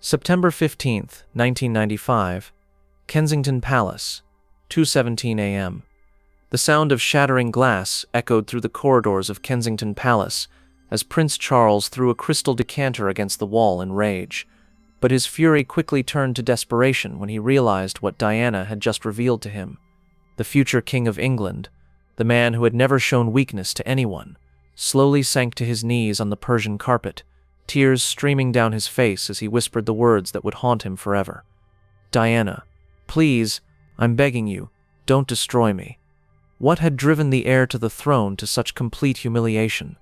September 15th, 1995, Kensington Palace, 2:17 a.m. The sound of shattering glass echoed through the corridors of Kensington Palace as Prince Charles threw a crystal decanter against the wall in rage. But his fury quickly turned to desperation when he realized what Diana had just revealed to him. The future King of England, the man who had never shown weakness to anyone, slowly sank to his knees on the Persian carpet, tears streaming down his face as he whispered the words that would haunt him forever. "Diana, please, I'm begging you, don't destroy me." What had driven the heir to the throne to such complete humiliation?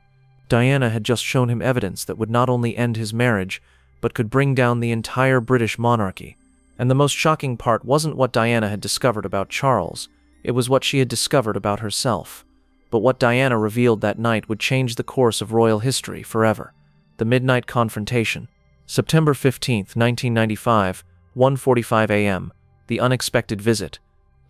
Diana had just shown him evidence that would not only end his marriage, but could bring down the entire British monarchy. And the most shocking part wasn't what Diana had discovered about Charles, it was what she had discovered about herself. But what Diana revealed that night would change the course of royal history forever. The Midnight Confrontation. September 15th, 1995, 1:45 a.m. The unexpected visit.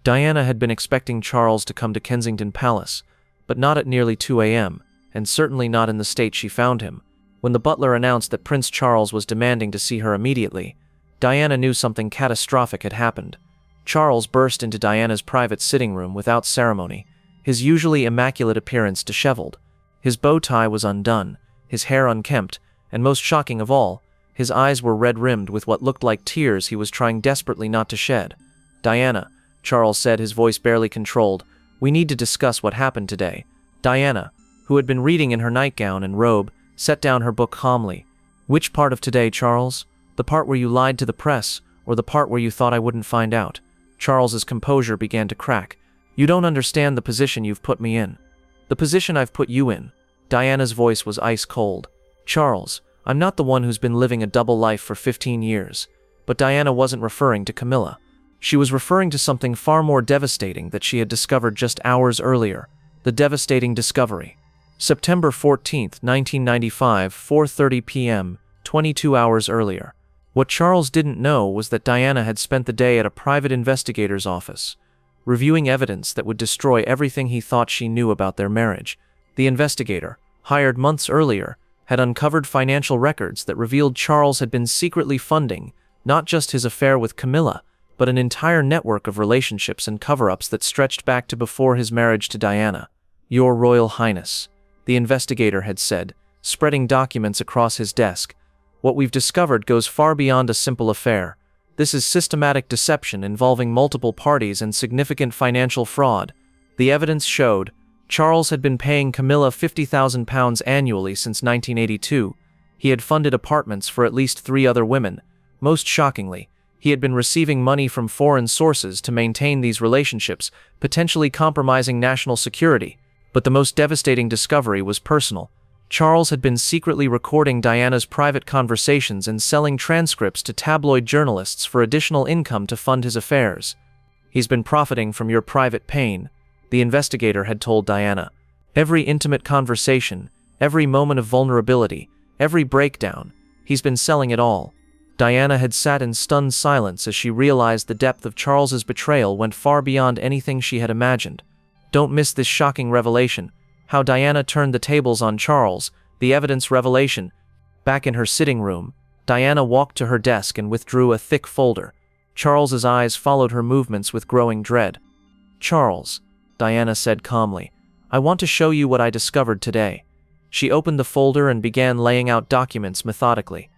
Diana had been expecting Charles to come to Kensington Palace, but not at nearly 2 a.m., and certainly not in the state she found him. When the butler announced that Prince Charles was demanding to see her immediately, Diana knew something catastrophic had happened. Charles burst into Diana's private sitting room without ceremony, his usually immaculate appearance disheveled. His bow tie was undone, his hair unkempt, and most shocking of all, his eyes were red-rimmed with what looked like tears he was trying desperately not to shed. "Diana," Charles said, his voice barely controlled, "we need to discuss what happened today." Diana, who had been reading in her nightgown and robe, set down her book calmly. "Which part of today, Charles? The part where you lied to the press, or the part where you thought I wouldn't find out?" Charles's composure began to crack. "You don't understand the position you've put me in. The position I've put you in." Diana's voice was ice cold. "Charles, I'm not the one who's been living a double life for 15 years. But Diana wasn't referring to Camilla. She was referring to something far more devastating that she had discovered just hours earlier. The devastating discovery. September 14th, 1995, 4:30 p.m., 22 hours earlier. What Charles didn't know was that Diana had spent the day at a private investigator's office, reviewing evidence that would destroy everything he thought she knew about their marriage. The investigator, hired months earlier, had uncovered financial records that revealed Charles had been secretly funding not just his affair with Camilla, but an entire network of relationships and cover-ups that stretched back to before his marriage to Diana. "Your Royal Highness," the investigator had said, spreading documents across his desk, "what we've discovered goes far beyond a simple affair. This is systematic deception involving multiple parties and significant financial fraud." The evidence showed Charles had been paying Camilla £50,000 annually since 1982. He had funded apartments for at least 3 other women. Most shockingly, he had been receiving money from foreign sources to maintain these relationships, potentially compromising national security. But the most devastating discovery was personal. Charles had been secretly recording Diana's private conversations and selling transcripts to tabloid journalists for additional income to fund his affairs. "He's been profiting from your private pain," the investigator had told Diana. "Every intimate conversation, every moment of vulnerability, every breakdown, he's been selling it all." Diana had sat in stunned silence as she realized the depth of Charles's betrayal went far beyond anything she had imagined. Don't miss this shocking revelation. How Diana turned the tables on Charles, the evidence revelation. Back in her sitting room, Diana walked to her desk and withdrew a thick folder. Charles's eyes followed her movements with growing dread. "Charles," Diana said calmly, "I want to show you what I discovered today." She opened the folder and began laying out documents methodically.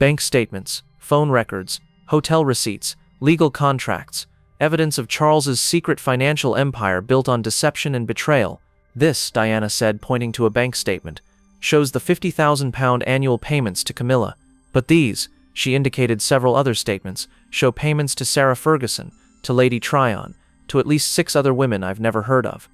Bank statements, phone records, hotel receipts, legal contracts, evidence of Charles's secret financial empire built on deception and betrayal. "This," Diana said, pointing to a bank statement, "shows the £50,000 annual payments to Camilla. But these," she indicated several other statements, "show payments to Sarah Ferguson, to Lady Tryon, to at least 6 other women I've never heard of."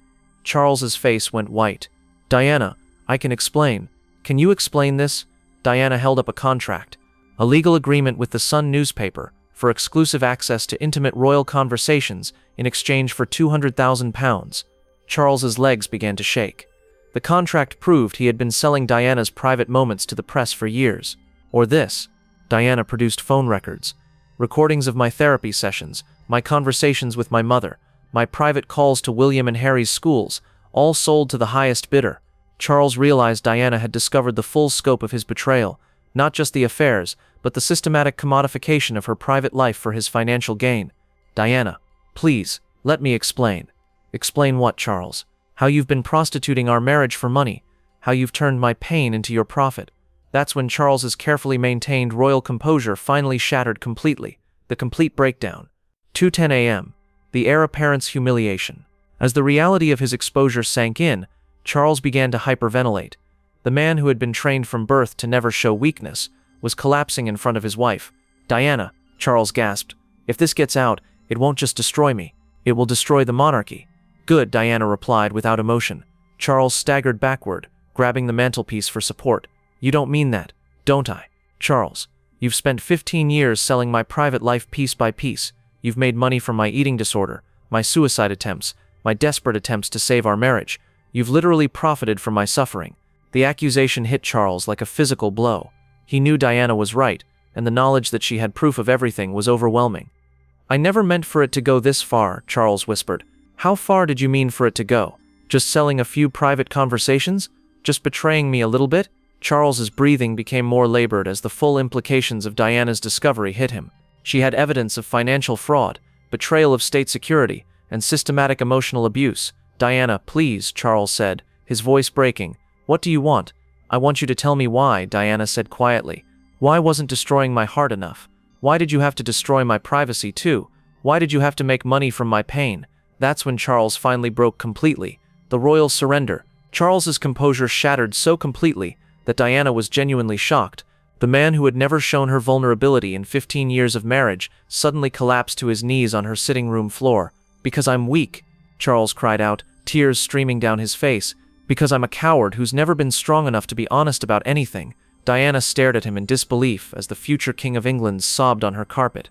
Charles's face went white. "Diana, I can explain." "Can you explain this?" Diana held up a contract. "A legal agreement with the Sun newspaper for exclusive access to intimate royal conversations in exchange for £200,000. Charles's legs began to shake. The contract proved he had been selling Diana's private moments to the press for years. Or this. Diana produced phone records. "Recordings of my therapy sessions, my conversations with my mother, my private calls to William and Harry's schools, all sold to the highest bidder." Charles realized Diana had discovered the full scope of his betrayal, Not just the affairs, but the systematic commodification of her private life for his financial gain. Diana, please, let me explain. Explain what, Charles? How you've been prostituting our marriage for money. How you've turned my pain into your profit. That's when Charles's carefully maintained royal composure finally shattered completely. The complete breakdown. 2:10 a.m. The heir apparent's humiliation. As the reality of his exposure sank in, Charles began to hyperventilate. The man who had been trained from birth to never show weakness was collapsing in front of his wife. Diana, Charles gasped. If this gets out, it won't just destroy me. It will destroy the monarchy. Good, Diana replied without emotion. Charles staggered backward, grabbing the mantelpiece for support. You don't mean that, don't I? Charles, you've spent 15 years selling my private life piece by piece. You've made money from my eating disorder, my suicide attempts, my desperate attempts to save our marriage. You've literally profited from my suffering. The accusation hit Charles like a physical blow. He knew Diana was right, and the knowledge that she had proof of everything was overwhelming. I never meant for it to go this far, Charles whispered. How far did you mean for it to go? Just selling a few private conversations? Just betraying me a little bit? Charles's breathing became more labored as the full implications of Diana's discovery hit him. She had evidence of financial fraud, betrayal of state security, and systematic emotional abuse. Diana, please, Charles said, his voice breaking. What do you want? I want you to tell me why, Diana said quietly. Why wasn't destroying my heart enough? Why did you have to destroy my privacy too? Why did you have to make money from my pain? That's when Charles finally broke completely. The royal surrender. Charles's composure shattered so completely that Diana was genuinely shocked. The man who had never shown her vulnerability in 15 years of marriage suddenly collapsed to his knees on her sitting room floor. Because I'm weak, Charles cried out, tears streaming down his face. Because I'm a coward who's never been strong enough to be honest about anything. Diana stared at him in disbelief as the future King of England sobbed on her carpet.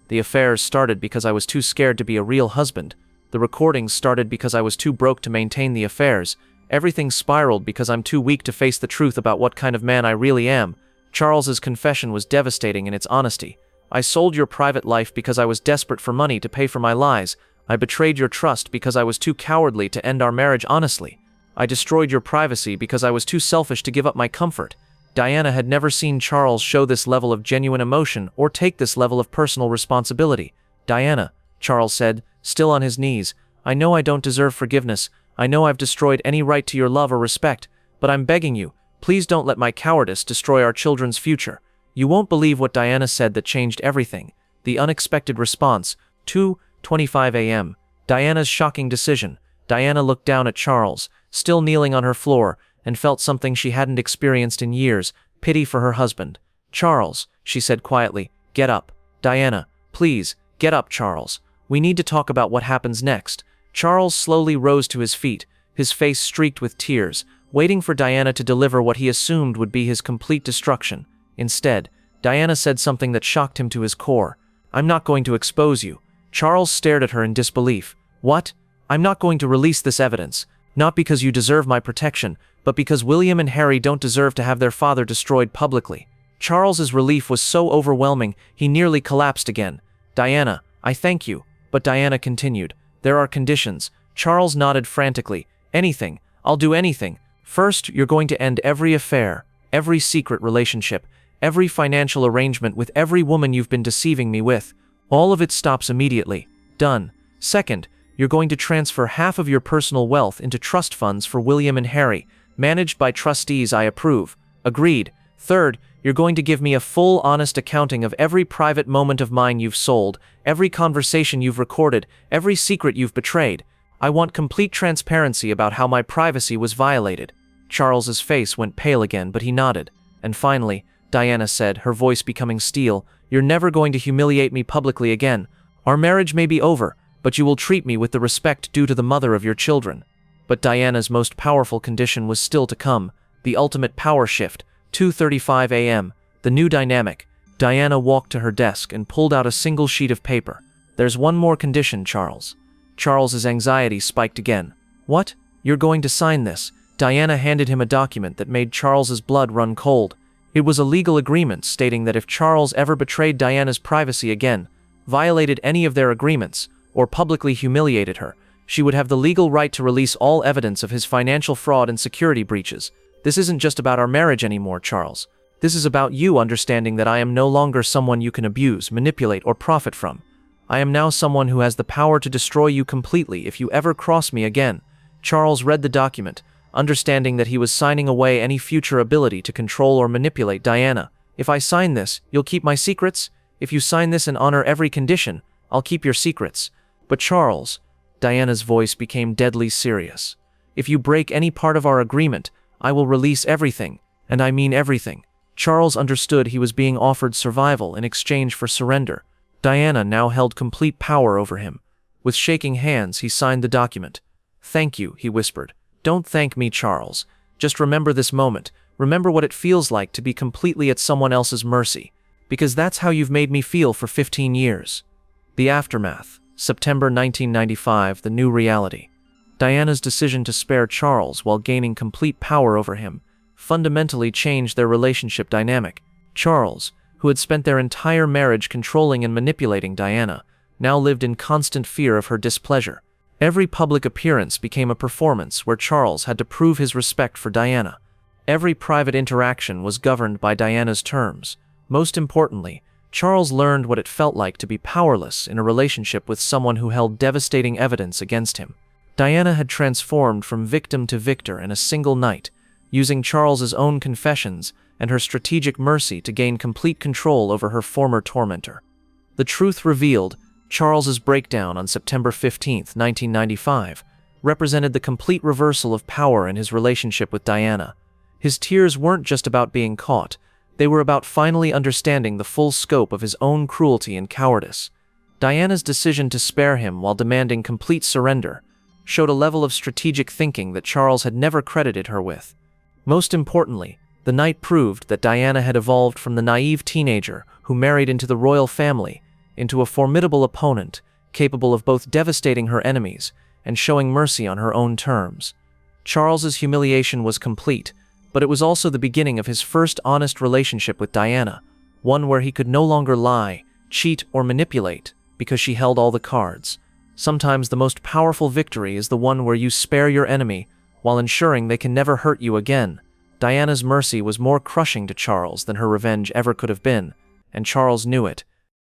The affairs started because I was too scared to be a real husband. The recordings started because I was too broke to maintain the affairs. Everything spiraled because I'm too weak to face the truth about what kind of man I really am. Charles's confession was devastating in its honesty. I sold your private life because I was desperate for money to pay for my lies. I betrayed your trust because I was too cowardly to end our marriage honestly. I destroyed your privacy because I was too selfish to give up my comfort. Diana had never seen Charles show this level of genuine emotion or take this level of personal responsibility. Diana, Charles said, still on his knees, I know I don't deserve forgiveness. I know I've destroyed any right to your love or respect, but I'm begging you, please don't let my cowardice destroy our children's future. You won't believe what Diana said that changed everything. The unexpected response. 2:25 a.m. Diana's shocking decision. Diana looked down at Charles, still kneeling on her floor, and felt something she hadn't experienced in years, pity for her husband. Charles, she said quietly, get up. Diana, please, get up, Charles. We need to talk about what happens next. Charles slowly rose to his feet, his face streaked with tears, waiting for Diana to deliver what he assumed would be his complete destruction. Instead, Diana said something that shocked him to his core. I'm not going to expose you. Charles stared at her in disbelief. What? I'm not going to release this evidence. Not because you deserve my protection, but because William and Harry don't deserve to have their father destroyed publicly. Charles's relief was so overwhelming, he nearly collapsed again. Diana, I thank you. But Diana continued. There are conditions. Charles nodded frantically. Anything. I'll do anything. First, you're going to end every affair, every secret relationship, every financial arrangement with every woman you've been deceiving me with. All of it stops immediately. Done. Second, you're going to transfer half of your personal wealth into trust funds for William and Harry, managed by trustees I approve. Agreed. Third, you're going to give me a full, honest accounting of every private moment of mine you've sold, every conversation you've recorded, every secret you've betrayed. I want complete transparency about how my privacy was violated. Charles's face went pale again, but he nodded. And finally, Diana said, her voice becoming steel, you're never going to humiliate me publicly again. Our marriage may be over, but you will treat me with the respect due to the mother of your children. But Diana's most powerful condition was still to come, the ultimate power shift. 2:35 a.m. The new dynamic. Diana walked to her desk and pulled out a single sheet of paper. There's one more condition, Charles. Charles's anxiety spiked again. What? You're going to sign this? Diana handed him a document that made Charles's blood run cold. It was a legal agreement stating that if Charles ever betrayed Diana's privacy again, violated any of their agreements, or publicly humiliated her, she would have the legal right to release all evidence of his financial fraud and security breaches. This isn't just about our marriage anymore, Charles. This is about you understanding that I am no longer someone you can abuse, manipulate, or profit from. I am now someone who has the power to destroy you completely if you ever cross me again." Charles read the document, understanding that he was signing away any future ability to control or manipulate Diana. "If I sign this, you'll keep my secrets? If you sign this and honor every condition, I'll keep your secrets." "But Charles," Diana's voice became deadly serious, "if you break any part of our agreement, I will release everything, and I mean everything." Charles understood he was being offered survival in exchange for surrender. Diana now held complete power over him. With shaking hands, he signed the document. "Thank you," he whispered. "Don't thank me, Charles. Just remember this moment. Remember what it feels like to be completely at someone else's mercy. Because that's how you've made me feel for 15 years. The aftermath. September 1995, the new reality. Diana's decision to spare Charles while gaining complete power over him fundamentally changed their relationship dynamic. Charles, who had spent their entire marriage controlling and manipulating Diana, now lived in constant fear of her displeasure. Every public appearance became a performance where Charles had to prove his respect for Diana. Every private interaction was governed by Diana's terms. Most importantly, Charles learned what it felt like to be powerless in a relationship with someone who held devastating evidence against him. Diana had transformed from victim to victor in a single night, using Charles's own confessions and her strategic mercy to gain complete control over her former tormentor. The truth revealed, Charles's breakdown on September 15, 1995, represented the complete reversal of power in his relationship with Diana. His tears weren't just about being caught, they were about finally understanding the full scope of his own cruelty and cowardice. Diana's decision to spare him while demanding complete surrender showed a level of strategic thinking that Charles had never credited her with. Most importantly, the night proved that Diana had evolved from the naive teenager who married into the royal family into a formidable opponent capable of both devastating her enemies and showing mercy on her own terms. Charles's humiliation was complete, but it was also the beginning of his first honest relationship with Diana, one where he could no longer lie, cheat, or manipulate because she held all the cards. Sometimes the most powerful victory is the one where you spare your enemy while ensuring they can never hurt you again. Diana's mercy was more crushing to Charles than her revenge ever could have been, and Charles knew it.